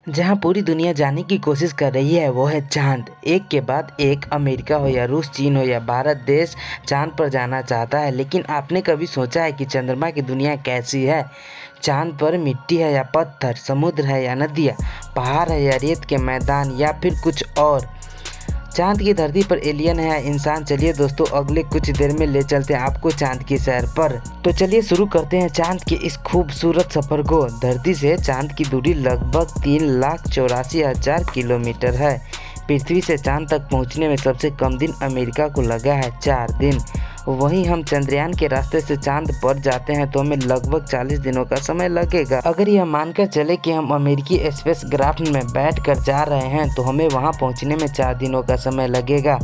जहाँ पूरी दुनिया जाने की कोशिश कर रही है वो है चाँद। एक के बाद एक अमेरिका हो या रूस, चीन हो या भारत देश चाँद पर जाना चाहता है। लेकिन आपने कभी सोचा है कि चंद्रमा की दुनिया कैसी है? चाँद पर मिट्टी है या पत्थर, समुद्र है या नदियाँ, पहाड़ है या रेत के मैदान या फिर कुछ और? चाँद की धरती पर एलियन है या इंसान? चलिए दोस्तों, अगले कुछ देर में ले चलते हैं आपको चाँद की सैर पर। तो चलिए शुरू करते हैं चाँद के इस खूबसूरत सफ़र को। धरती से चाँद की दूरी लगभग 3,84,000 किलोमीटर है। पृथ्वी से चाँद तक पहुंचने में सबसे कम दिन अमेरिका को लगा है, 4 दिन। वहीं हम चंद्रयान के रास्ते से चाँद पर जाते हैं तो हमें लगभग 40 दिनों का समय लगेगा। अगर यह मानकर चले कि हम अमेरिकी स्पेस क्राफ्ट में बैठ कर जा रहे हैं तो हमें वहां पहुंचने में 4 दिनों का समय लगेगा।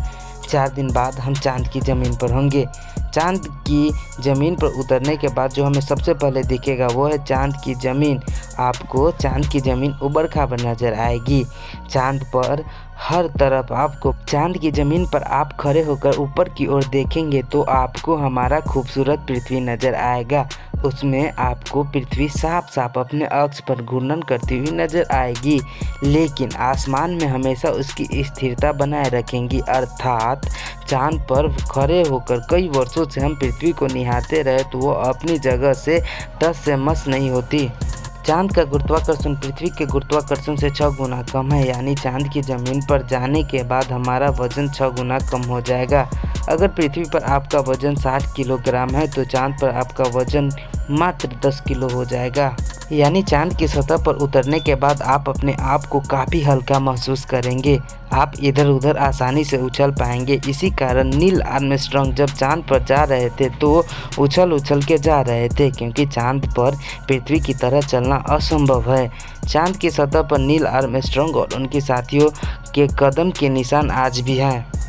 4 दिन बाद हम चाँद की ज़मीन पर होंगे। चाँद की ज़मीन पर उतरने के बाद जो हमें सबसे पहले दिखेगा वो है चाँद की ज़मीन। आपको चाँद की ज़मीन उबड़-खाबड़ नज़र आएगी। चाँद पर हर तरफ आपको चाँद की ज़मीन पर आप खड़े होकर ऊपर की ओर देखेंगे तो आपको हमारा खूबसूरत पृथ्वी नज़र आएगा। उसमें आपको पृथ्वी साफ साफ अपने अक्ष पर घूर्णन करती हुई नज़र आएगी, लेकिन आसमान में हमेशा उसकी स्थिरता बनाए रखेंगी। अर्थात चाँद पर खड़े होकर कई वर्षों से हम पृथ्वी को निहारते रहे तो वो अपनी जगह से टस से मस नहीं होती। चाँद का गुरुत्वाकर्षण पृथ्वी के गुरुत्वाकर्षण से 6 गुना कम है, यानी चाँद की ज़मीन पर जाने के बाद हमारा वज़न 6 गुना कम हो जाएगा। अगर पृथ्वी पर आपका वज़न 60 किलोग्राम है तो चाँद पर आपका वज़न मात्र 10 किलो हो जाएगा। यानी चाँद की सतह पर उतरने के बाद आप अपने आप को काफ़ी हल्का महसूस करेंगे। आप इधर उधर आसानी से उछल पाएंगे। इसी कारण नील आर्मस्ट्रांग जब चाँद पर जा रहे थे तो उछल उछल के जा रहे थे, क्योंकि चाँद पर पृथ्वी की तरह चलना असंभव है। चाँद की सतह पर नील आर्मस्ट्रांग और उनके साथियों के कदम के निशान आज भी हैं।